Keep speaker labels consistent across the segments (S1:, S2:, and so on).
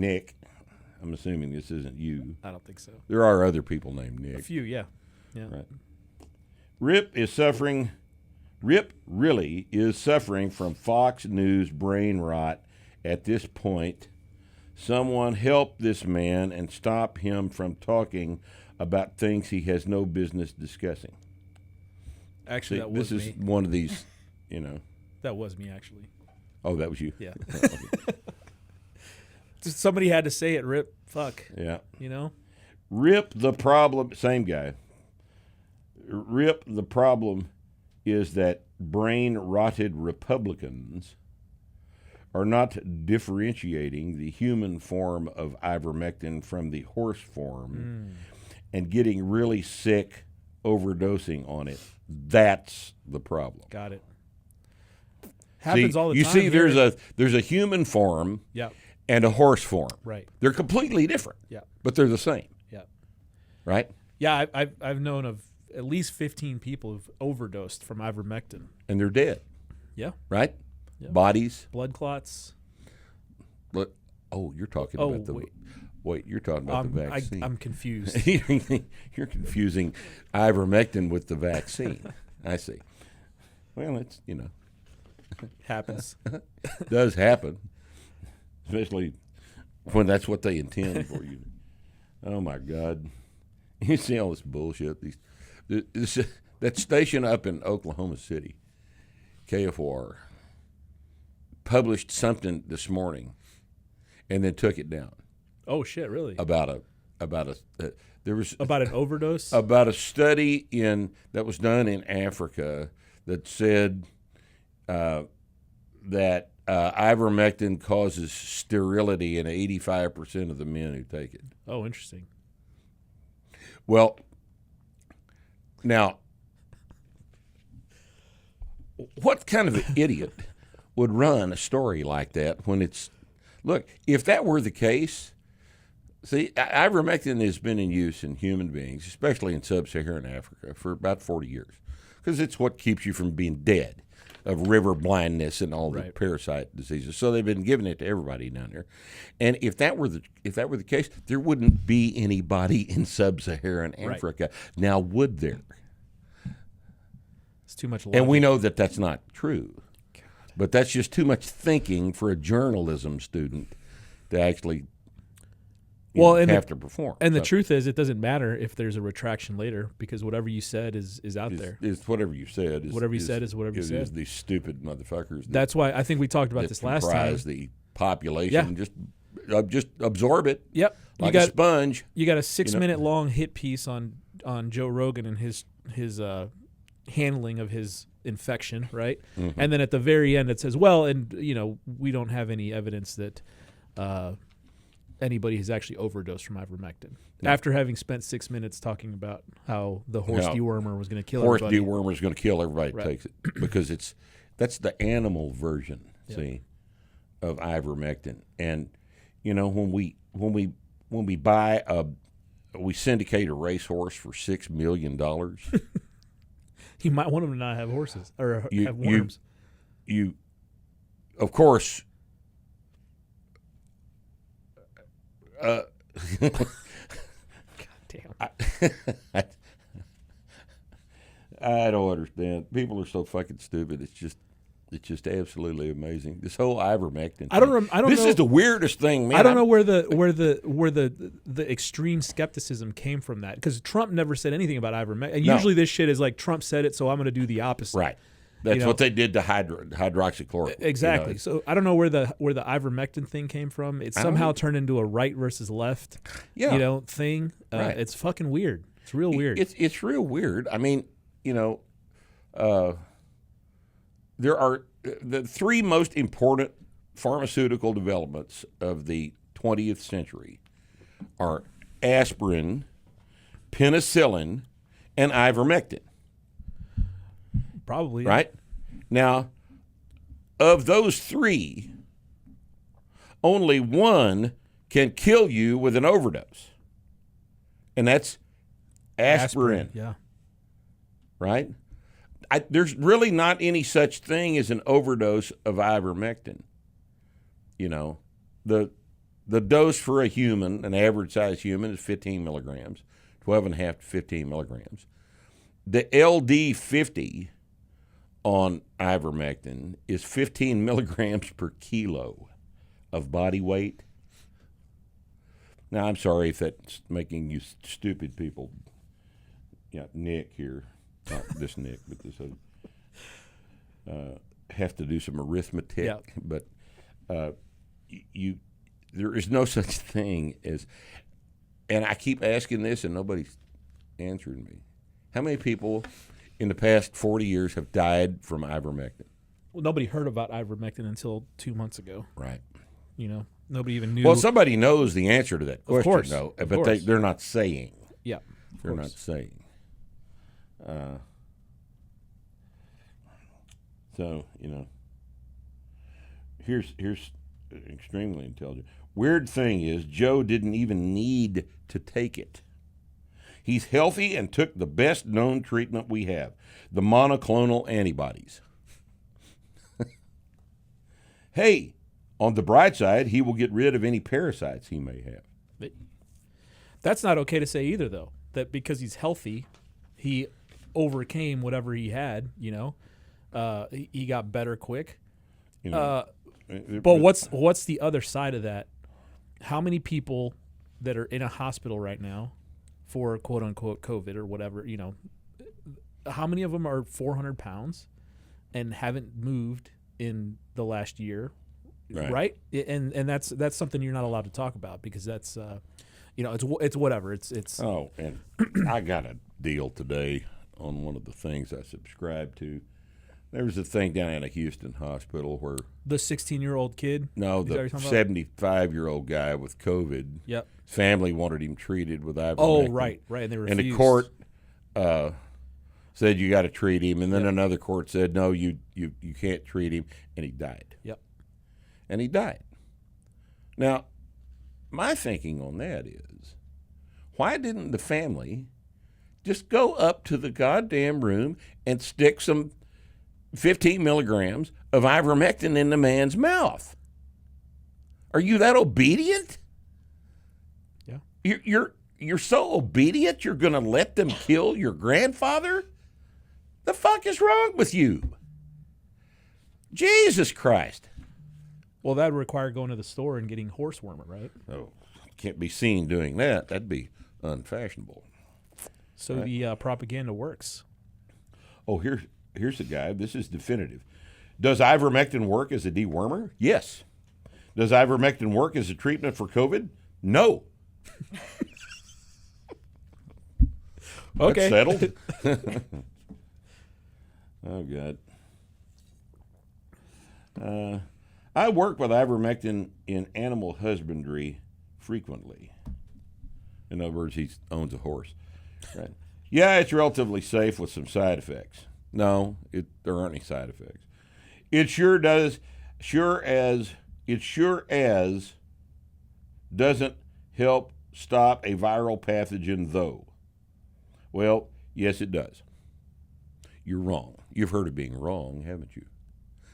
S1: Nick. I'm assuming this isn't you.
S2: I don't think so.
S1: There are other people named Nick.
S2: A few, yeah.
S1: Right. Rip is suffering. Rip really is suffering from Fox News brain rot at this point. Someone help this man and stop him from talking about things he has no business discussing.
S2: Actually,
S1: See,
S2: that was
S1: this
S2: me.
S1: is one of these, you know.
S2: That was me, actually.
S1: Oh, that was you?
S2: Yeah.
S1: Okay.
S2: Somebody had to say it, Rip. Fuck.
S1: Yeah.
S2: You know?
S1: Rip the problem, same guy. Rip the problem is that brain-rotted Republicans are not differentiating the human form of ivermectin from the horse form and getting really sick overdosing on it. That's the problem.
S2: Got it. Happens all the
S1: you
S2: time.
S1: see,
S2: here.
S1: there's a human form
S2: Yeah.
S1: and a horse form.
S2: Right.
S1: They're completely different.
S2: Yeah.
S1: But they're the same.
S2: Yeah.
S1: Right?
S2: Yeah, I've known of at least 15 people who've overdosed from ivermectin.
S1: And they're dead.
S2: Yeah.
S1: Right?
S2: Yeah.
S1: Bodies.
S2: Blood clots.
S1: Look. Oh, you're talking
S2: Oh,
S1: about the.
S2: wait.
S1: Wait, you're talking about the vaccine.
S2: I'm confused.
S1: You're confusing ivermectin with the vaccine. I see. Well, it's, you know,
S2: Happens.
S1: does happen, especially when that's what they intend for you. Oh my God, you see all this bullshit. That station up in Oklahoma City, KFOR, published something this morning, and then took it down.
S2: Oh shit! Really?
S1: There was
S2: About an overdose?
S1: about a study that was done in Africa that said that ivermectin causes sterility in 85% of the men who take it.
S2: Oh, interesting.
S1: Well, now, what kind of an idiot would run a story like that when it's – look, if that were the case – see, ivermectin has been in use in human beings, especially in sub-Saharan Africa, for about 40 years because it's what keeps you from being dead of river blindness and all the
S2: Right.
S1: parasite diseases. So they've been giving it to everybody down there. And if that were the case, there wouldn't be anybody in sub-Saharan
S2: Right.
S1: Africa. Now, would there?
S2: It's too much logic.
S1: And we know that that's not true. But that's just too much thinking for a journalism student to actually have to perform.
S2: And the truth is, it doesn't matter if there's a retraction later because whatever you said is out there.
S1: It's whatever you said.
S2: Whatever you said is whatever you said.
S1: Is these stupid motherfuckers.
S2: That's why I think we talked about this last time.
S1: Comprise the population. Just absorb it.
S2: Yep.
S1: Like a sponge.
S2: You got a 6-minute long hit piece on Joe Rogan and his handling of his infection, right?
S1: Mm-hmm.
S2: And then at the very end it says, well, and we don't have any evidence that anybody has actually overdosed from ivermectin.
S1: No.
S2: After having spent 6 minutes talking about how the horse dewormer was going to kill
S1: horse
S2: everybody.
S1: dewormer is going to kill everybody
S2: Right.
S1: that takes it because that's the animal version, see, of ivermectin. And when we buy we syndicate a racehorse for $6 million.
S2: You might want them to not have horses or have worms.
S1: You of course.
S2: God damn.
S1: I don't understand. People are so fucking stupid. It's just absolutely amazing. This whole ivermectin.
S2: I don't know.
S1: This is the weirdest thing, man.
S2: I don't know where the extreme skepticism came from that because Trump never said anything about ivermectin. And usually this shit is like Trump said it, so I'm going to do the opposite.
S1: Right. That's what they did to hydroxychloroquine.
S2: Exactly. So I don't know where the ivermectin thing came from. It somehow turned into a right versus left, thing.
S1: Right.
S2: It's fucking weird. It's real weird.
S1: It's real weird. I mean, there are the three most important pharmaceutical developments of the 20th century are aspirin, penicillin, and ivermectin.
S2: Probably.
S1: Right? Now, of those three, only one can kill you with an overdose. And that's aspirin.
S2: Yeah.
S1: Right? There's really not any such thing as an overdose of ivermectin. The The dose for a human, an average-sized human, is 15 milligrams, 12.5 to 15 milligrams. The LD50 on ivermectin is 15 milligrams per kilo of body weight. Now, I'm sorry if that's making you stupid people. Yeah, Nick here, not this Nick, but this other, have to do some arithmetic.
S2: Yeah.
S1: But there is no such thing as, and I keep asking this and nobody's answering me. How many people in the past 40 years have died from ivermectin?
S2: Well, nobody heard about ivermectin until 2 months ago.
S1: Right.
S2: You know, nobody even knew.
S1: Well, somebody knows the answer to that question,
S2: Of course.
S1: though,
S2: Of
S1: but
S2: course.
S1: they're not saying.
S2: Yeah.
S1: They're not saying. So, here's extremely intelligent. Weird thing is, Joe didn't even need to take it. He's healthy and took the best known treatment we have, the monoclonal antibodies. Hey, on the bright side, he will get rid of any parasites he may have.
S2: That's not okay to say either, though. That because he's healthy, he overcame whatever he had. He got better quick. But what's the other side of that? How many people that are in a hospital right now for quote unquote COVID or whatever, how many of them are 400 pounds and haven't moved in the last year? Right? And that's something you're not allowed to talk about because that's it's whatever. It's
S1: Oh, and I got a deal today on one of the things I subscribe to. There was a thing down at a Houston hospital where
S2: the 16-year-old kid.
S1: no,
S2: Is that what
S1: the
S2: you're talking about?
S1: 75-year-old guy with COVID.
S2: Yep.
S1: His family wanted him treated with ivermectin.
S2: Oh, right. And they refused.
S1: And the court said you got to treat him, and then another court said no, you can't treat him, and he died.
S2: Yep.
S1: And he died. Now, my thinking on that is, why didn't the family just go up to the goddamn room and stick some 15 milligrams of ivermectin in the man's mouth? Are you that obedient?
S2: Yeah.
S1: You're so obedient you're going to let them kill your grandfather? The fuck is wrong with you? Jesus Christ.
S2: Well, that would require going to the store and getting horse warmer, right?
S1: Oh, can't be seen doing that. That'd be unfashionable.
S2: So the propaganda works.
S1: Oh, here's a guy. This is definitive. Does ivermectin work as a dewormer? Yes. Does ivermectin work as a treatment for COVID? No.
S2: Okay.
S1: That's settled. Oh, God. I work with ivermectin in animal husbandry frequently. In other words, he owns a horse. Right. Yeah, it's relatively safe with some side effects. No, there aren't any side effects. It sure does. It sure as doesn't help stop a viral pathogen, though. Well, yes, it does. You're wrong. You've heard of being wrong, haven't you?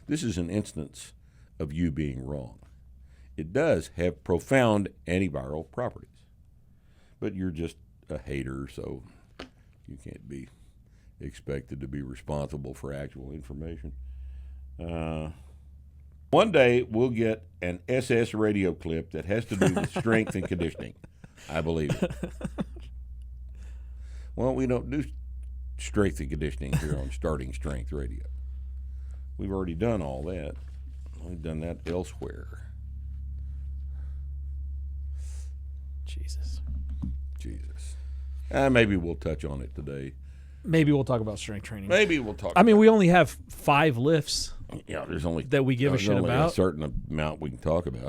S1: This is an instance of you being wrong. It does have profound antiviral properties. But you're just a hater, so you can't be expected to be responsible for actual information. One day we'll get an SS radio clip that has to do with strength and conditioning. I believe it. Well, we don't do strength and conditioning here on Starting Strength Radio. We've already done all that. We've done that elsewhere.
S2: Jesus.
S1: Maybe we'll touch on it today.
S2: Maybe we'll talk about strength training.
S1: Maybe we'll talk.
S2: I mean, we only have 5 lifts
S1: there's only
S2: that we give a shit
S1: only
S2: about.
S1: a certain amount we can talk about.